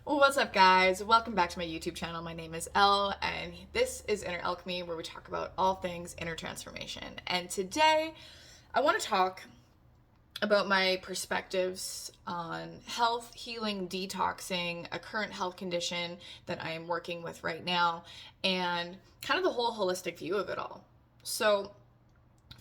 Well, what's up, guys? Welcome back to my YouTube channel. My name is Elle, and this is Inner Alchemy, where we talk about all things inner transformation. And today, I want to talk about my perspectives on health, healing, detoxing, a current health condition that I am working with right now, and kind of the whole holistic view of it all. So,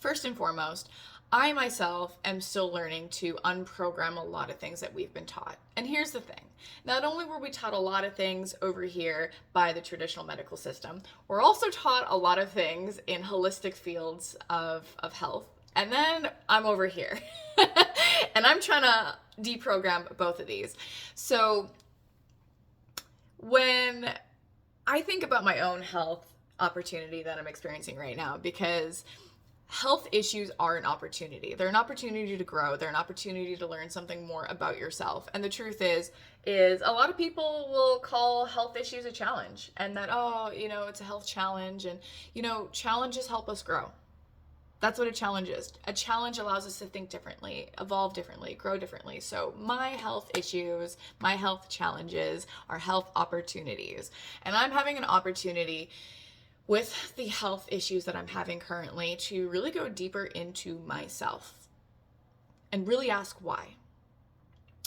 first and foremost, I myself am still learning to unprogram a lot of things that we've been taught. And here's the thing. Not only were we taught a lot of things over here by the traditional medical system, we're also taught a lot of things in holistic fields of health. And then I'm over here. And I'm trying to deprogram both of these. So when I think about my own health opportunity that I'm experiencing right now, because health issues are an opportunity. They're an opportunity to grow. They're an opportunity to learn something more about yourself. And the truth is a lot of people will call health issues a challenge, and that, it's a health challenge. And, challenges help us grow. That's what a challenge is. A challenge allows us to think differently, evolve differently, grow differently. So my health issues, my health challenges are health opportunities. And I'm having an opportunity with the health issues that I'm having currently to really go deeper into myself and really ask why.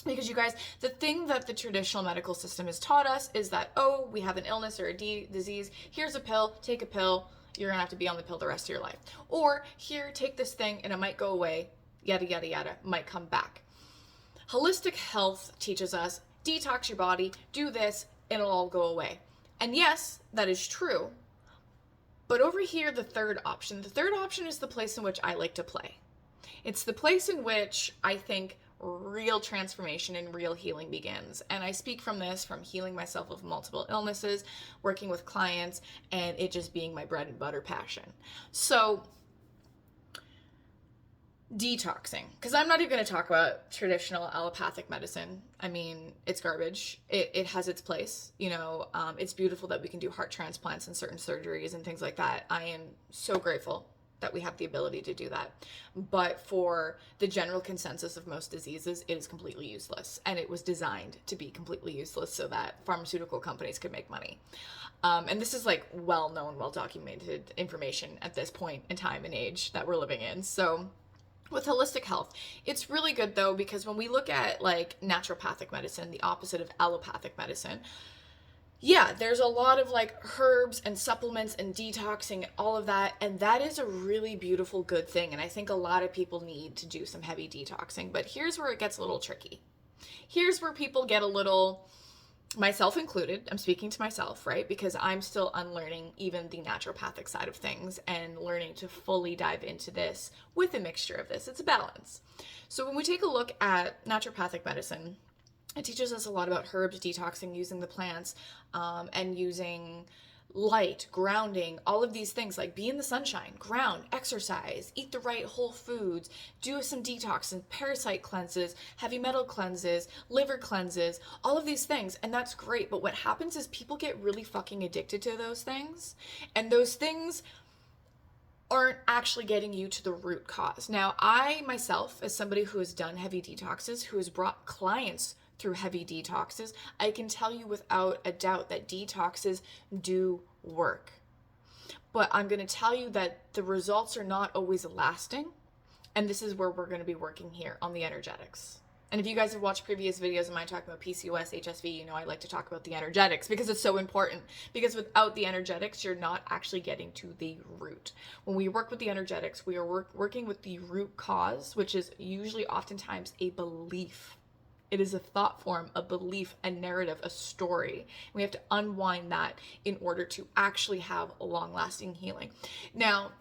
Because you guys, the thing that the traditional medical system has taught us is that, we have an illness or a disease. Here's a pill, take a pill. You're gonna have to be on the pill the rest of your life. Or here, take this thing and it might go away, yada, yada, yada, might come back. Holistic health teaches us, detox your body, do this, and it'll all go away. And yes, that is true. But over here, the third option is the place in which I like to play. It's the place in which I think real transformation and real healing begins. And I speak from healing myself of multiple illnesses, working with clients, and it just being my bread and butter passion. So, detoxing, because I'm not even going to talk about traditional allopathic medicine. I mean, it's garbage. It has its place. It's beautiful that we can do heart transplants and certain surgeries and things like that. I am so grateful that we have the ability to do that. But for the general consensus of most diseases, it is completely useless. And it was designed to be completely useless so that pharmaceutical companies could make money. And this is like well-known, well-documented information at this point in time and age that we're living in. So with holistic health, it's really good though, because when we look at like naturopathic medicine, the opposite of allopathic medicine, there's a lot of like herbs and supplements and detoxing and all of that. And that is a really beautiful, good thing. And I think a lot of people need to do some heavy detoxing. But here's where it gets a little tricky. Here's where people get a little, myself included, I'm speaking to myself, right? Because I'm still unlearning even the naturopathic side of things and learning to fully dive into this with a mixture of this. It's a balance. So when we take a look at naturopathic medicine, it teaches us a lot about herbs, detoxing, using the plants, and using light, grounding, all of these things, like be in the sunshine, ground, exercise, eat the right whole foods, do some detox and parasite cleanses, heavy metal cleanses, liver cleanses, all of these things. And that's great. But what happens is people get really fucking addicted to those things. And those things aren't actually getting you to the root cause. Now, I myself, as somebody who has done heavy detoxes, who has brought clients through heavy detoxes, I can tell you without a doubt that detoxes do work. But I'm going to tell you that the results are not always lasting. And this is where we're going to be working here on the energetics. And if you guys have watched previous videos of mine talking about PCOS, HSV, I like to talk about the energetics because it's so important. Because without the energetics, you're not actually getting to the root. When we work with the energetics, we are working with the root cause, which is usually oftentimes a belief. It is a thought form, a belief, a narrative, a story. We have to unwind that in order to actually have a long-lasting healing. Now,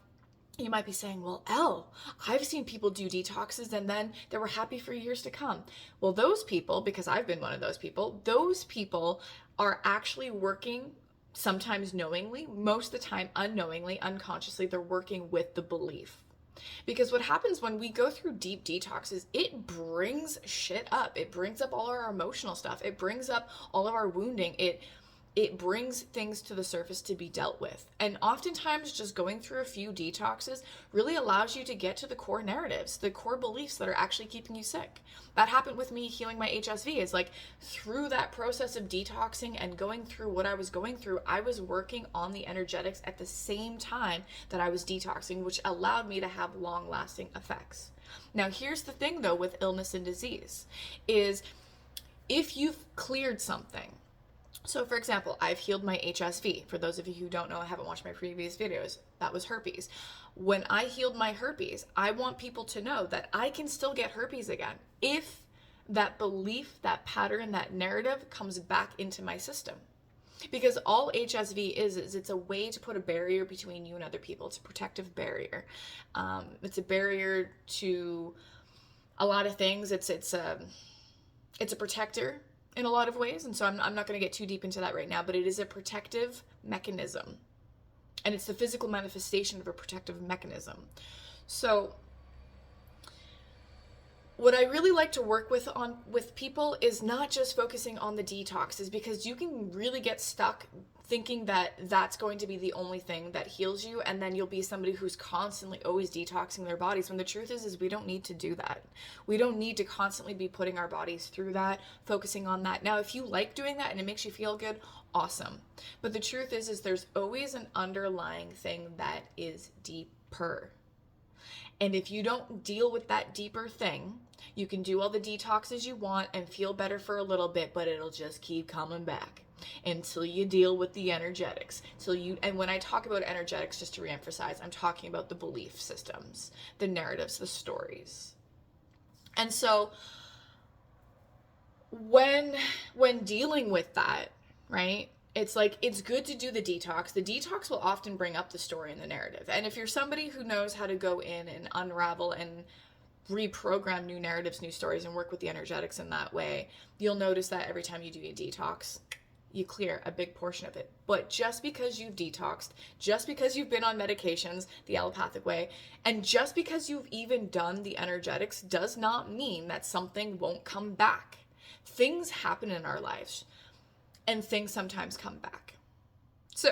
you might be saying, well, Elle, I've seen people do detoxes and then they were happy for years to come. Well, those people, because I've been one of those people are actually working sometimes knowingly, most of the time unknowingly, unconsciously, they're working with the belief. Because what happens when we go through deep detoxes, it brings shit up. It brings up all our emotional stuff. It brings up all of our wounding. It it brings things to the surface to be dealt with. And oftentimes just going through a few detoxes really allows you to get to the core narratives, the core beliefs that are actually keeping you sick. That happened with me healing my HSV. Is like through that process of detoxing and going through what I was going through, I was working on the energetics at the same time that I was detoxing, which allowed me to have long-lasting effects. Now, here's the thing though with illness and disease is if you've cleared something. So for example, I've healed my HSV. For those of you who don't know, I haven't watched my previous videos, that was herpes. When I healed my herpes, I want people to know that I can still get herpes again if that belief, that pattern, that narrative comes back into my system. Because all HSV is it's a way to put a barrier between you and other people. It's a protective barrier. It's a barrier to a lot of things. It's a protector in a lot of ways. And so I'm not going to get too deep into that right now, but it is a protective mechanism. And it's the physical manifestation of a protective mechanism. So what I really like to work with people is not just focusing on the detoxes, because you can really get stuck thinking that that's going to be the only thing that heals you, and then you'll be somebody who's constantly always detoxing their bodies, when the truth is we don't need to do that. We don't need to constantly be putting our bodies through that, focusing on that. Now, if you like doing that and it makes you feel good, awesome. But the truth is there's always an underlying thing that is deeper. And if you don't deal with that deeper thing, you can do all the detoxes you want and feel better for a little bit, but it'll just keep coming back until you deal with the energetics. And when I talk about energetics, just to reemphasize, I'm talking about the belief systems, the narratives, the stories. And so when dealing with that, right? It's like, it's good to do the detox. The detox will often bring up the story and the narrative. And if you're somebody who knows how to go in and unravel and reprogram new narratives, new stories, and work with the energetics in that way, you'll notice that every time you do a detox, you clear a big portion of it. But just because you've detoxed, just because you've been on medications the allopathic way, and just because you've even done the energetics does not mean that something won't come back. Things happen in our lives, and things sometimes come back. So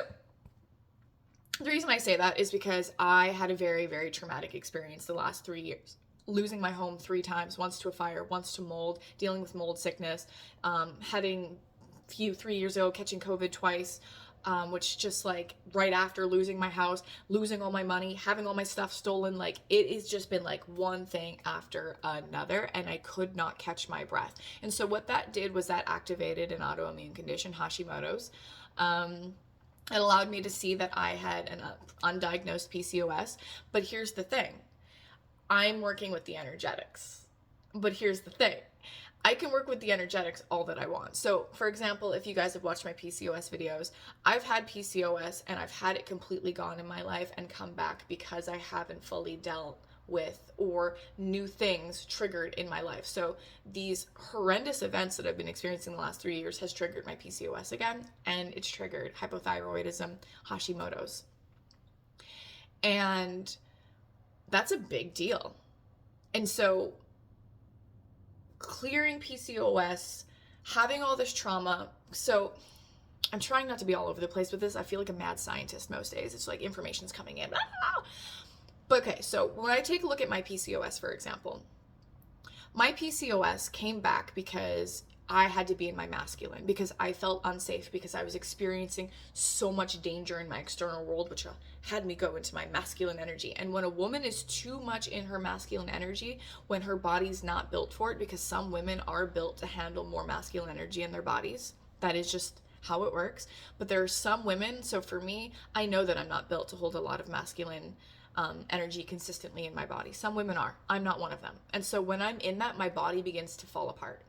the reason I say that is because I had a very, very traumatic experience the last 3 years. Losing my home 3 times, once to a fire, once to mold, dealing with mold sickness, heading 3 years ago, catching COVID twice, which just like right after losing my house, losing all my money, having all my stuff stolen, like it has just been like one thing after another, and I could not catch my breath. And so what that did was that activated an autoimmune condition, Hashimoto's. It allowed me to see that I had an undiagnosed PCOS. But here's the thing. I'm working with the energetics. But here's the thing. I can work with the energetics all that I want. So, for example, if you guys have watched my PCOS videos, I've had PCOS and I've had it completely gone in my life and come back because I haven't fully dealt with or new things triggered in my life. So these horrendous events that I've been experiencing the last 3 years has triggered my PCOS again, and it's triggered hypothyroidism, Hashimoto's. And that's a big deal. And so clearing PCOS, having all this trauma. So I'm trying not to be all over the place with this. I feel like a mad scientist most days. It's like information's coming in. But okay, so when I take a look at my PCOS, for example, my PCOS came back because I had to be in my masculine, because I felt unsafe, because I was experiencing so much danger in my external world, which had me go into my masculine energy. And when a woman is too much in her masculine energy, when her body's not built for it, because some women are built to handle more masculine energy in their bodies, that is just how it works. But there are some women, so for me, I know that I'm not built to hold a lot of masculine energy consistently in my body. Some women are. I'm not one of them. And so when I'm in that, my body begins to fall apart.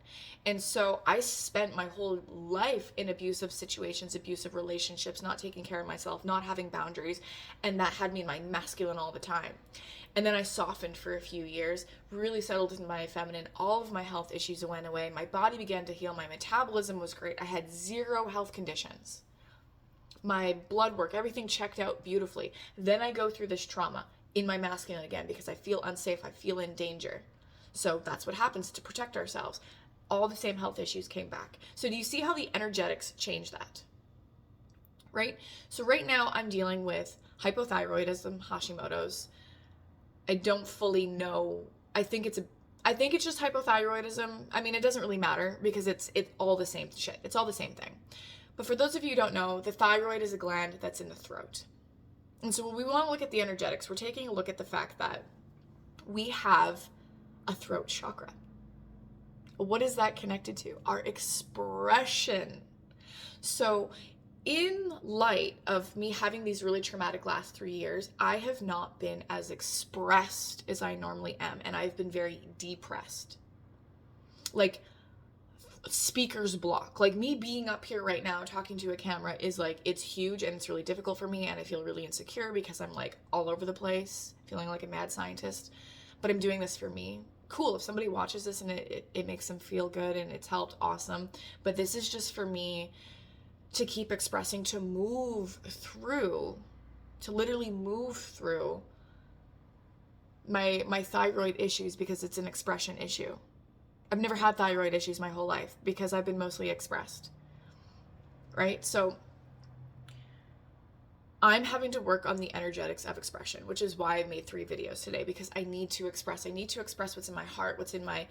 And so I spent my whole life in abusive situations, abusive relationships, not taking care of myself, not having boundaries, and that had me in my masculine all the time. And then I softened for a few years, really settled into my feminine. All of my health issues went away. My body began to heal. My metabolism was great. I had 0 health conditions. My blood work, everything checked out beautifully. Then I go through this trauma in my masculine again because I feel unsafe, I feel in danger. So that's what happens to protect ourselves. All the same health issues came back. So do you see how the energetics change that? right? So right now I'm dealing with hypothyroidism, Hashimoto's. I don't fully know. I think it's just hypothyroidism. I mean, it doesn't really matter because it's all the same shit. It's all the same thing. But for those of you who don't know, the thyroid is a gland that's in the throat. And so when we want to look at the energetics, we're taking a look at the fact that we have a throat chakra. What is that connected to? Our expression. So in light of me having these really traumatic last 3 years, I have not been as expressed as I normally am, and I've been very depressed. Like speaker's block. Like me being up here right now talking to a camera is like, it's huge and it's really difficult for me, and I feel really insecure because I'm like all over the place, feeling like a mad scientist, but I'm doing this for me. Cool, if somebody watches this and it makes them feel good and it's helped, awesome. But this is just for me to keep expressing, to move through, to literally move through my thyroid issues, because it's an expression issue. I've never had thyroid issues my whole life because I've been mostly expressed, right? So I'm having to work on the energetics of expression, which is why I made 3 videos today, because I need to express what's in my heart, what's in my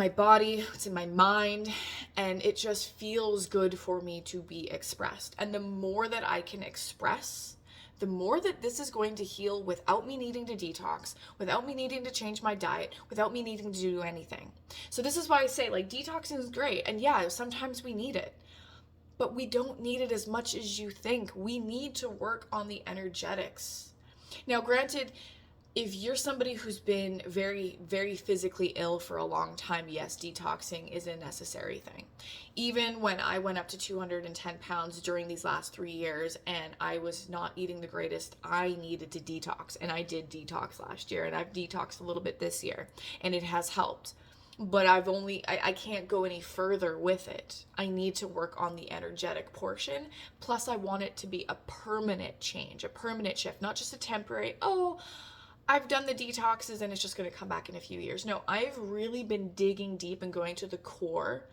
body, what's in my mind, and it just feels good for me to be expressed. And the more that I can express, the more that this is going to heal without me needing to detox, without me needing to change my diet, without me needing to do anything. So this is why I say, like, detoxing is great. And yeah, sometimes we need it, but we don't need it as much as you think. We need to work on the energetics. Now, granted, if you're somebody who's been very, very physically ill for a long time, yes, detoxing is a necessary thing. Even when I went up to 210 pounds during these last 3 years and I was not eating the greatest, I needed to detox. And I did detox last year, and I've detoxed a little bit this year, and it has helped. But I can't go any further with it. I need to work on the energetic portion. Plus, I want it to be a permanent change, a permanent shift, not just a temporary, oh, I've done the detoxes and it's just going to come back in a few years. No, I've really been digging deep and going to the core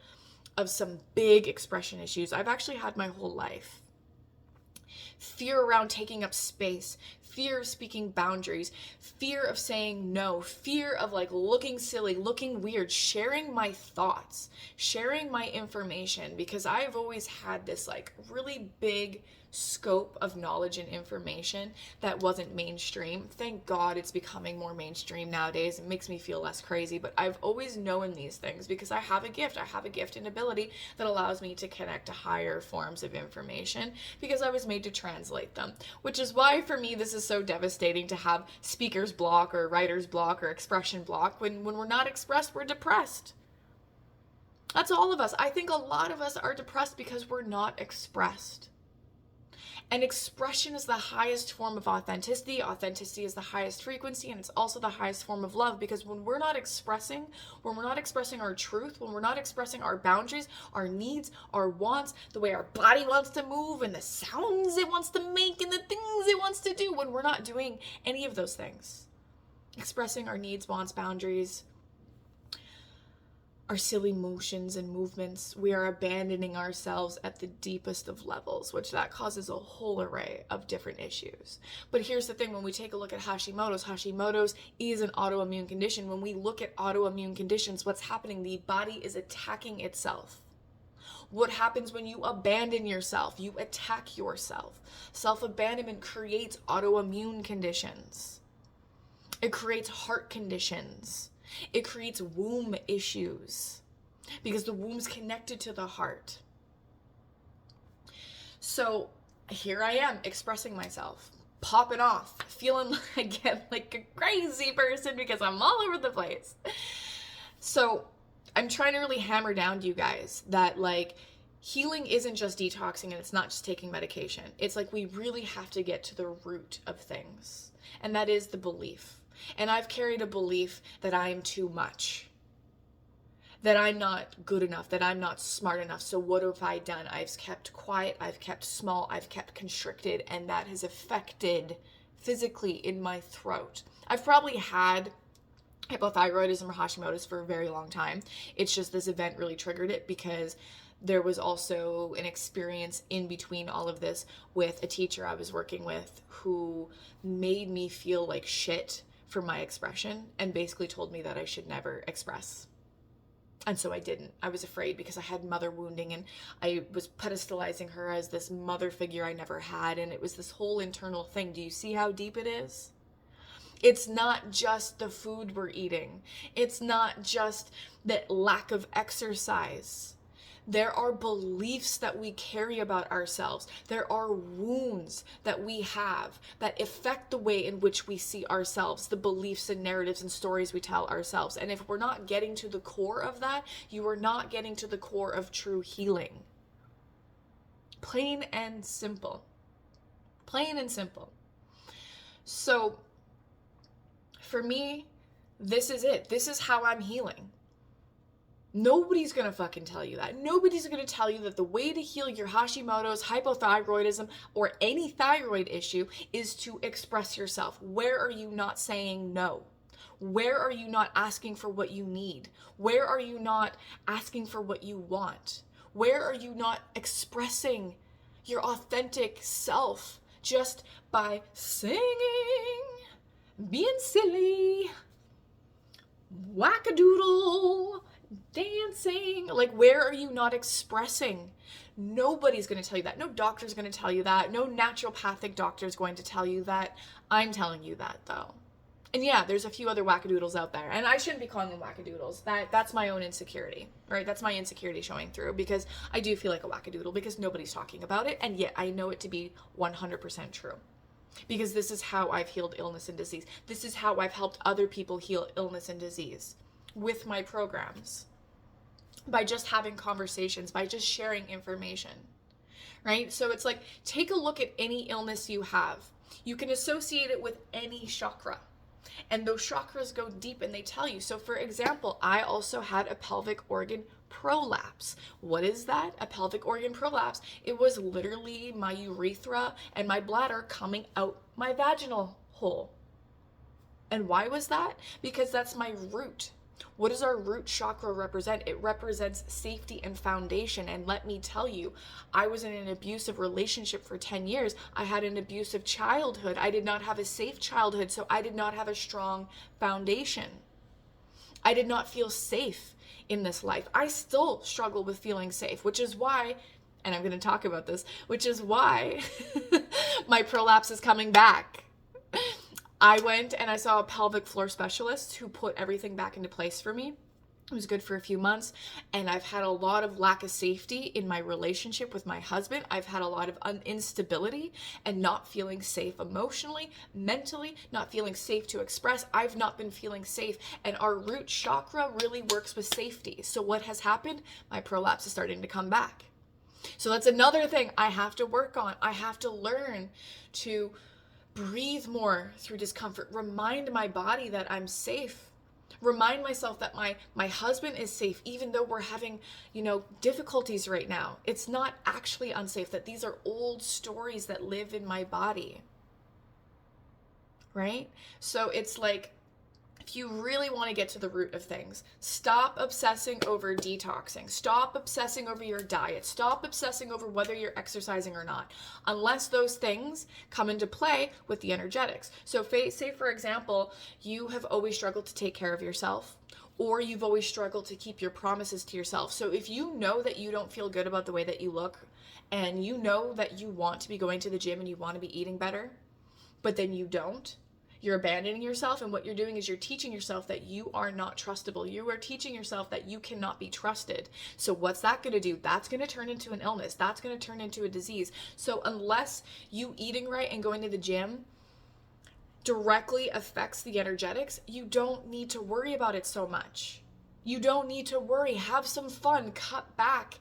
of some big expression issues I've actually had my whole life. Fear around taking up space, fear of speaking boundaries, fear of saying no, fear of like looking silly, looking weird, sharing my thoughts, sharing my information, because I've always had this like really big scope of knowledge and information that wasn't mainstream. Thank God it's becoming more mainstream nowadays. It makes me feel less crazy, but I've always known these things because I have a gift. I have a gift and ability that allows me to connect to higher forms of information because I was made to translate them, which is why for me this is so devastating to have speaker's block or writer's block or expression block. When we're not expressed, we're depressed. That's all of us. I think a lot of us are depressed because we're not expressed. And expression is the highest form of authenticity. Authenticity is the highest frequency, and it's also the highest form of love, because when we're not expressing our truth, when we're not expressing our boundaries, our needs, our wants, the way our body wants to move and the sounds it wants to make and the things it wants to do, when we're not doing any of those things, expressing our needs, wants, boundaries, our silly motions and movements, we are abandoning ourselves at the deepest of levels, which that causes a whole array of different issues. But here's the thing, when we take a look at Hashimoto's is an autoimmune condition. When we look at autoimmune conditions, what's happening? The body is attacking itself. What happens when you abandon yourself? You attack yourself. Self-abandonment creates autoimmune conditions. It creates heart conditions. It creates womb issues because the womb's connected to the heart. So here I am expressing myself, popping off, feeling again like a crazy person because I'm all over the place. So I'm trying to really hammer down to you guys that like healing isn't just detoxing and it's not just taking medication. It's like we really have to get to the root of things, and that is the belief. And I've carried a belief that I am too much, that I'm not good enough, that I'm not smart enough. So what have I done? I've kept quiet, I've kept small, I've kept constricted, and that has affected physically in my throat. I've probably had hypothyroidism or Hashimoto's for a very long time. It's just this event really triggered it because there was also an experience in between all of this with a teacher I was working with who made me feel like shit for my expression and basically told me that I should never express. And so I didn't. I was afraid because I had mother wounding and I was pedestalizing her as this mother figure I never had. And it was this whole internal thing. Do you see how deep it is? It's not just the food we're eating. It's not just the lack of exercise. There are beliefs that we carry about ourselves. There are wounds that we have that affect the way in which we see ourselves, the beliefs and narratives and stories we tell ourselves. And if we're not getting to the core of that, you are not getting to the core of true healing. Plain and simple. Plain and simple. So for me, this is it. This is how I'm healing. Nobody's going to fucking tell you that. Nobody's going to tell you that the way to heal your Hashimoto's, hypothyroidism, or any thyroid issue is to express yourself. Where are you not saying no? Where are you not asking for what you need? Where are you not asking for what you want? Where are you not expressing your authentic self just by singing, being silly, wackadoodle, dancing? Like, where are you not expressing? Nobody's going to tell you that. No doctor's going to tell you that. No naturopathic doctor is going to tell you that. I'm telling you that, though. And yeah, there's a few other wackadoodles out there, and I shouldn't be calling them wackadoodles. That's my own insecurity, right? That's my insecurity showing through, because I do feel like a wackadoodle because nobody's talking about it, and yet I know it to be 100% true. Because this is how I've healed illness and disease. This is how I've helped other people heal illness and disease with my programs. By just having conversations, by just sharing information, right? So it's like, take a look at any illness you have. You can associate it with any chakra. And those chakras go deep and they tell you. So for example, I also had a pelvic organ prolapse. What is that? A pelvic organ prolapse. It was literally my urethra and my bladder coming out my vaginal hole. And why was that? Because that's my root. What does our root chakra represent? It represents safety and foundation. And let me tell you, I was in an abusive relationship for 10 years. I had an abusive childhood. I did not have a safe childhood, so I did not have a strong foundation. I did not feel safe in this life. I still struggle with feeling safe, which is why, and I'm going to talk about this, which is why my prolapse is coming back. I went and I saw a pelvic floor specialist who put everything back into place for me. It was good for a few months, and I've had a lot of lack of safety in my relationship with my husband. I've had a lot of instability and not feeling safe emotionally, mentally, not feeling safe to express. I've not been feeling safe, and our root chakra really works with safety. So what has happened? My prolapse is starting to come back. So that's another thing I have to work on. I have to learn to breathe more through discomfort. Remind my body that I'm safe. Remind myself that my husband is safe, even though we're having, difficulties right now. It's not actually unsafe, that these are old stories that live in my body. Right? So it's like, if you really want to get to the root of things, stop obsessing over detoxing. Stop obsessing over your diet. Stop obsessing over whether you're exercising or not, unless those things come into play with the energetics. So say, for example, you have always struggled to take care of yourself, or you've always struggled to keep your promises to yourself. So if you know that you don't feel good about the way that you look, and you know that you want to be going to the gym and you want to be eating better, but then you don't, you're abandoning yourself, and what you're doing is you're teaching yourself that you are not trustable. You are teaching yourself that you cannot be trusted. So what's that going to do? That's going to turn into an illness. That's going to turn into a disease. So unless you eating right and going to the gym directly affects the energetics, you don't need to worry about it so much. You don't need to worry. Have some fun. Cut back.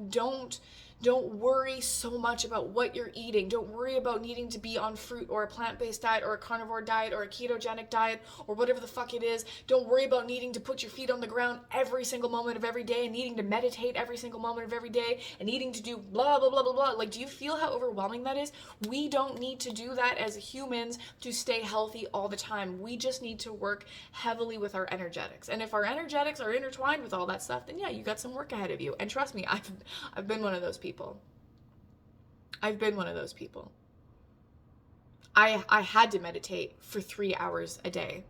Don't Don't worry so much about what you're eating. Don't worry about needing to be on fruit or a plant-based diet or a carnivore diet or a ketogenic diet or whatever the fuck it is. Don't worry about needing to put your feet on the ground every single moment of every day and needing to meditate every single moment of every day and needing to do blah, blah, blah, blah, blah. Like, do you feel how overwhelming that is? We don't need to do that as humans to stay healthy all the time. We just need to work heavily with our energetics. And if our energetics are intertwined with all that stuff, then yeah, you got some work ahead of you. And trust me, I've been one of those people. I've been one of those people. I had to meditate for 3 hours a day.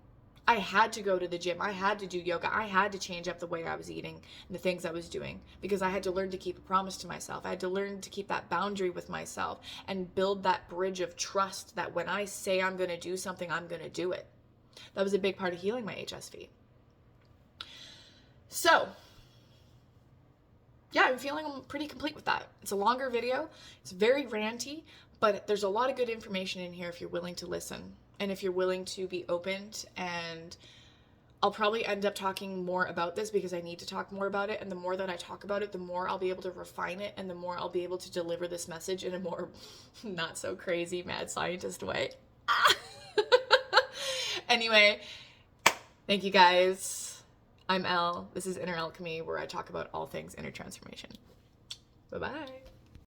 I had to go to the gym. I had to do yoga. I had to change up the way I was eating and the things I was doing because I had to learn to keep a promise to myself. I had to learn to keep that boundary with myself and build that bridge of trust that when I say I'm going to do something, I'm going to do it. That was a big part of healing my HSV. So, yeah, I'm feeling pretty complete with that. It's a longer video. It's very ranty, but there's a lot of good information in here if you're willing to listen and if you're willing to be open. And I'll probably end up talking more about this because I need to talk more about it. And the more that I talk about it, the more I'll be able to refine it and the more I'll be able to deliver this message in a more not so crazy mad scientist way. Anyway, thank you guys. I'm Elle. This is Inner Alchemy, where I talk about all things inner transformation. Bye-bye.